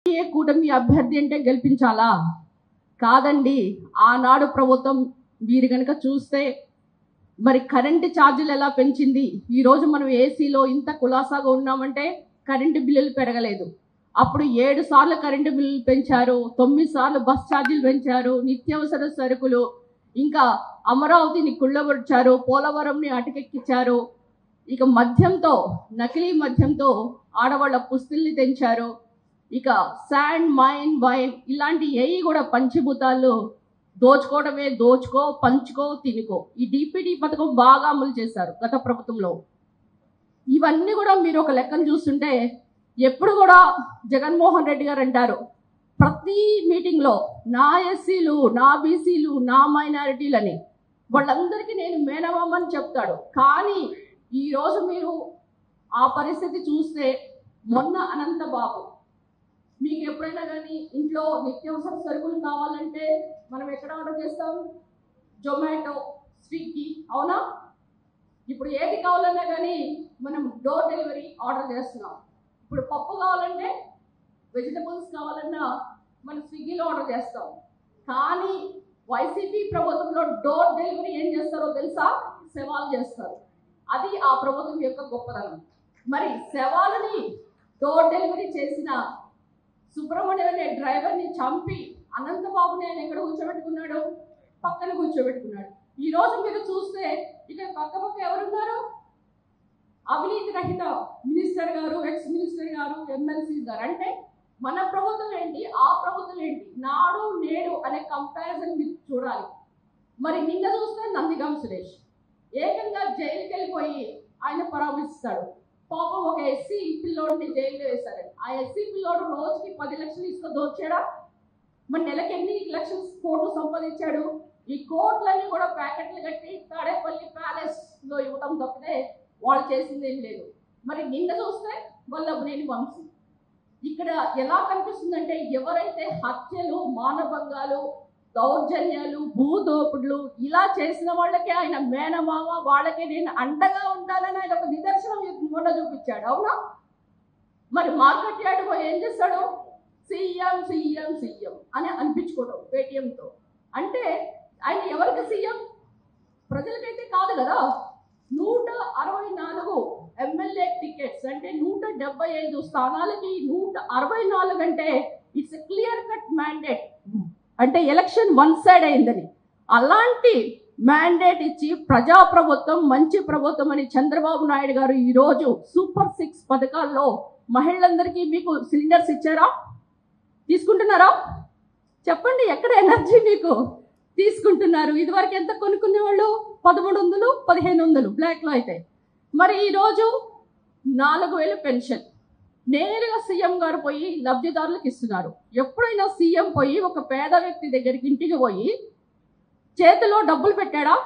ఏ కూటమి అభ్యర్థి అంటే గెలిపించాలా? కాదండి. ఆనాడు ప్రభుత్వం మీరు గనక చూస్తే మరి కరెంటు ఛార్జీలు ఎలా పెంచింది? ఈరోజు మనం ఏసీలో ఇంత కులాసాగా ఉన్నామంటే కరెంటు బిల్లులు పెరగలేదు. అప్పుడు 7 సార్లు కరెంటు బిల్లులు పెంచారు, 9 సార్లు బస్ ఛార్జీలు పెంచారు, నిత్యావసర సరుకులు, ఇంకా అమరావతిని కుళ్ళబొడ్చారు, పోలవరంని అటకెక్కించారు. ఇక మద్యంతో, నకిలీ మద్యంతో ఆడవాళ్ళ పుస్తుల్ని తెంచారు. ఇక శాండ్, మైన్, వైన్ ఇలాంటి ఏవి కూడా పంచభూతాలు దోచుకోవడమే. దోచుకో, పంచుకో, తినుకో. ఈ డిపిడి పథకం బాగా అమలు చేశారు గత ప్రభుత్వంలో. ఇవన్నీ కూడా మీరు ఒక లెక్కను చూస్తుంటే ఎప్పుడు కూడా జగన్మోహన్ రెడ్డి గారు అంటారు ప్రతి మీటింగ్లో నా ఎస్సీలు, నా బీసీలు, నా మైనారిటీలని, వాళ్ళందరికీ నేను మేనమామని చెప్తాడు. కానీ ఈరోజు మీరు ఆ పరిస్థితి చూస్తే, మొన్న అనంతబాబు మీకు ఎప్పుడైనా కానీ ఇంట్లో నిత్యావసర సరుకులు కావాలంటే మనం ఎక్కడ ఆర్డర్ చేస్తాం? జొమాటో, స్విగ్గీ, అవునా? ఇప్పుడు ఏది కావాలన్నా కానీ మనం డోర్ డెలివరీ ఆర్డర్ చేస్తున్నాం. ఇప్పుడు పప్పు కావాలంటే, వెజిటబుల్స్ కావాలన్నా మనం స్విగ్గీలో ఆర్డర్ చేస్తాం. కానీ వైసీపీ ప్రభుత్వంలో డోర్ డెలివరీ ఏం చేస్తారో తెలుసా? శవాలు చేస్తారు. అది ఆ ప్రభుత్వం యొక్క గొప్పతనం. మరి శవాలని డోర్ డెలివరీ చేసిన సుబ్రహ్మణ్యం అనే డ్రైవర్ని చంపి అనంతబాబుని ఆయన ఎక్కడ కూర్చోబెట్టుకున్నాడు? పక్కన కూర్చోబెట్టుకున్నాడు. ఈరోజు మీరు చూస్తే ఇక్కడ పక్క ఎవరున్నారు? అవినీతి రహిత మినిస్టర్ గారు, ఎక్స్ మినిస్టర్ గారు, ఎమ్మెల్సీ గారు. అంటే మన ప్రభుత్వం ఏంటి, ఆ ప్రభుత్వం ఏంటి? నాడు నేడు అనే కంపారిజన్ మీరు చూడాలి. మరి నిన్న చూస్తే నందిగాం సురేష్ ఏకంగా జైలుకి వెళ్ళిపోయి ఆయన పరామర్శిస్తాడు. పాపం ఒక ఎస్సీ పిల్లోడిని జైల్లో వేశారండి. ఆ ఎస్సీ పిల్లోడు రోజుకి 10 లక్షలు ఇసుక దోచాడా? మరి నెలకి ఎన్ని లక్షలు కోట్లు సంపాదించాడు? ఈ కోట్లన్నీ కూడా ప్యాకెట్లు కట్టి తాడేపల్లి ప్యాలెస్ లో ఇవ్వడం తప్పితే వాళ్ళు చేసింది ఏం లేదు. మరి నిన్న చూస్తే వల్లభనేని వంశీ. ఇక్కడ ఎలా కనిపిస్తుందంటే ఎవరైతే హత్యలు, మానభంగాలు, దౌర్జన్యాలు, భూదోపుడులు ఇలా చేసిన వాళ్ళకే ఆయన మేనమామ, వాళ్ళకే నేను అండగా ఉంటానని ఆయన ఒక నిదర్శనం మొన్న చూపించాడు, అవునా? మరి మార్కెట్ యార్డ్ పోయి ఏం చేస్తాడు? సీఎం సీఎం సీఎం అని అనిపించుకోవడం పేటిఎంతో. అంటే ఆయన ఎవరికి సీఎం? ప్రజలకైతే కాదు కదా. 164 ఎమ్మెల్యే టికెట్స్ అంటే 175 స్థానాలకి 164 అంటే it's a clear cut mandate. అంటే ఎలక్షన్ వన్ సైడ్ అయిందని. అలాంటి మ్యాండేట్ ఇచ్చి ప్రజాప్రభుత్వం, మంచి ప్రభుత్వం అని చంద్రబాబు నాయుడు గారు ఈరోజు సూపర్ 6 పథకాల్లో మహిళలందరికీ మీకు సిలిండర్స్ ఇచ్చారా? తీసుకుంటున్నారా? చెప్పండి, ఎక్కడ ఎనర్జీ మీకు? తీసుకుంటున్నారు. ఇదివరకు ఎంత కొనుక్కునే వాళ్ళు? 1300, 1500 బ్లాక్లో అయితే. మరి ఈరోజు 4000 పెన్షన్ నేరుగా సీఎం గారు పోయి లబ్ధిదారులకు ఇస్తున్నారు. ఎప్పుడైనా సీఎం పోయి ఒక పేద వ్యక్తి దగ్గరికి ఇంటికి పోయి చేతిలో డబ్బులు పెట్టాడా?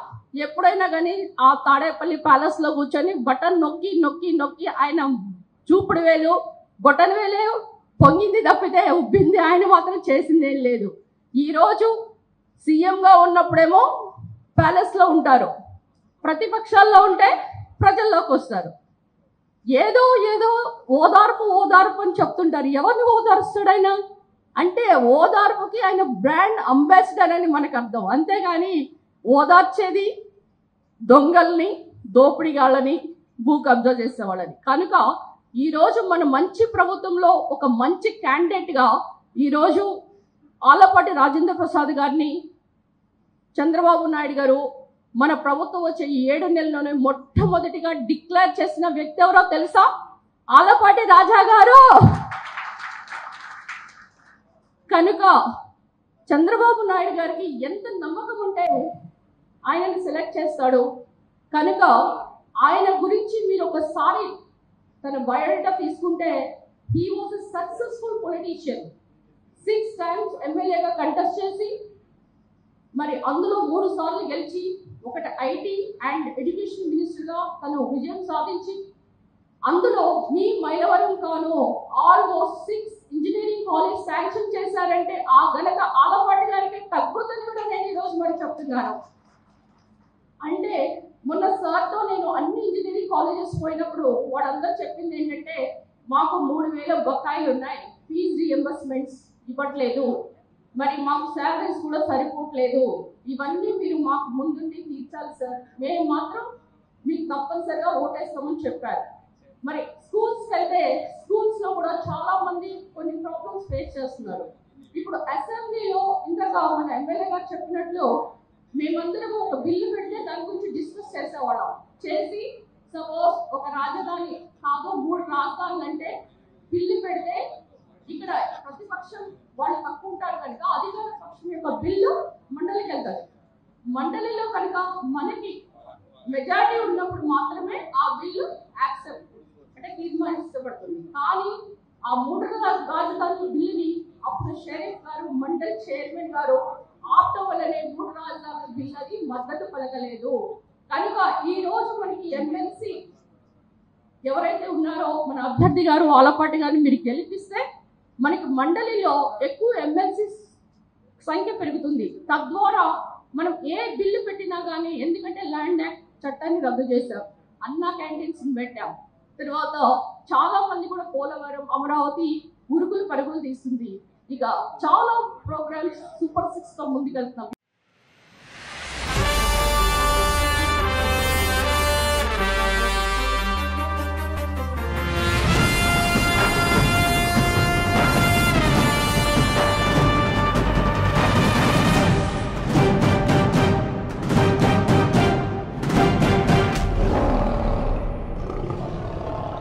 ఎప్పుడైనా కానీ ఆ తాడేపల్లి ప్యాలెస్లో కూర్చొని బటన్ నొక్కి నొక్కి నొక్కి ఆయన చూపుడు వేలు, బొటన్ వేలే పొంగింది తప్పితే ఉబ్బింది ఆయన మాత్రం చేసిందేం లేదు. ఈరోజు సీఎంగా ఉన్నప్పుడేమో ప్యాలెస్లో ఉంటారు, ప్రతిపక్షాల్లో ఉంటే ప్రజల్లోకి వస్తారు. ఏదో ఏదో ఓదార్పు ఓదార్పు అని చెప్తుంటారు. ఎవరిని ఓదార్స్తాడు ఆయన? అంటే ఓదార్పుకి ఆయన బ్రాండ్ అంబాసిడర్ అని మనకు అర్థం. అంతేగాని ఓదార్చేది దొంగల్ని, దోపిడిగాళ్ళని, భూ కబ్జా చేసేవాళ్ళని. కనుక ఈరోజు మన మంచి ప్రభుత్వంలో ఒక మంచి క్యాండిడేట్గా ఈరోజు ఆలపాటి రాజేంద్ర ప్రసాద్ గారిని చంద్రబాబు నాయుడు గారు మన ప్రభుత్వం వచ్చే 7 నెలల్లోనే మొట్టమొదటిగా డిక్లేర్ చేసిన వ్యక్తి ఎవరో తెలుసా? ఆలపాటి రాజా గారు. కనుక చంద్రబాబు నాయుడు గారికి ఎంత నమ్మకం ఉంటే ఆయనని సెలెక్ట్ చేస్తాడు. కనుక ఆయన గురించి మీరు ఒకసారి తన బయోడేటా తీసుకుంటే he was a successful politician. 6 times ఎమ్మెల్యేగా కంటెస్ట్ చేసి మరి అందులో 3 సార్లు గెలిచి, ఒకటి ఐటీ అండ్ ఎడ్యుకేషన్ మినిస్టర్గా తను విజయం సాధించి, అందులో మీ మైలవరం కాను ఆల్మోస్ట్ 6 ఇంజనీరింగ్ కాలేజ్ శాంక్షన్ చేశారంటే ఆ ఘనత ఆలపాటి గారికి తగ్గుతుంది కూడా నేను ఈరోజు మరి చెప్తున్నాను. అంటే మొన్న సార్తో నేను అన్ని ఇంజనీరింగ్ కాలేజెస్ పోయినప్పుడు వాళ్ళందరూ చెప్పింది ఏంటంటే మాకు 3000 బకాయిలు ఉన్నాయి, ఫీజు రియంబర్స్మెంట్స్ ఇవ్వట్లేదు, మరి మాకు శాలరీస్ కూడా సరిపోవట్లేదు, ఇవన్నీ మీరు మాకు ముందుండి తీర్చాలి సార్, మేము మాత్రం మీకు తప్పనిసరిగా ఓటేస్తామని చెప్పారు. మరి స్కూల్స్కి వెళ్తే స్కూల్స్లో కూడా చాలా మంది కొన్ని ప్రాబ్లమ్స్ ఫేస్ చేస్తున్నారు. ఇప్పుడు అసెంబ్లీలో ఇంతగా మన ఎమ్మెల్యే గారు చెప్పినట్లు మేమందరం ఒక బిల్లు పెడితే దాని గురించి డిస్కస్ చేసేవాళ్ళం. చేసి సపోజ్ ఒక రాజధాని కాదు 3 రాజధానులు అంటే బిల్లు పెడితే ఇక్కడ ప్రతిపక్షం వాళ్ళు తక్కువ ఉంటారు కనుక అధికార పక్షం యొక్క బిల్లు మండలికి వెళ్తుంది. మండలిలో కనుక మనకి మెజారిటీ ఉన్నప్పుడు మాత్రమే ఆ బిల్లు యాక్సెప్ట్ అంటే తీర్మానించబడుతుంది. కానీ ఆ 3 రాజధానుల బిల్లుని అప్పుడు షరీఫ్ గారు మండలి చైర్మన్ గారు ఆప్ట్ వల్లనే 3 రాజధానుల బిల్లుకి మద్దతు పలకలేదు. కనుక ఈ రోజు మనకి ఎమ్మెల్సీ ఎవరైతే ఉన్నారో మన అభ్యర్థి గారు ఆలపాటి గారిని మీరు గెలిపిస్తే మనకి మండలిలో ఎక్కువ ఎమ్మెల్సీ సంఖ్య పెరుగుతుంది. తద్వారా మనం ఏ బిల్లు పెట్టినా కానీ, ఎందుకంటే ల్యాండ్ యాక్ట్ చట్టాన్ని రద్దు చేశాం, అన్నా క్యాంటీన్స్ పెట్టాం, తర్వాత చాలా మంది కూడా పోలవరం అమరావతి ఉరుకులు పరుగులు తీస్తుంది, ఇక చాలా ప్రోగ్రామ్స్ సూపర్ 6తో ముందుకెళ్తున్నాం.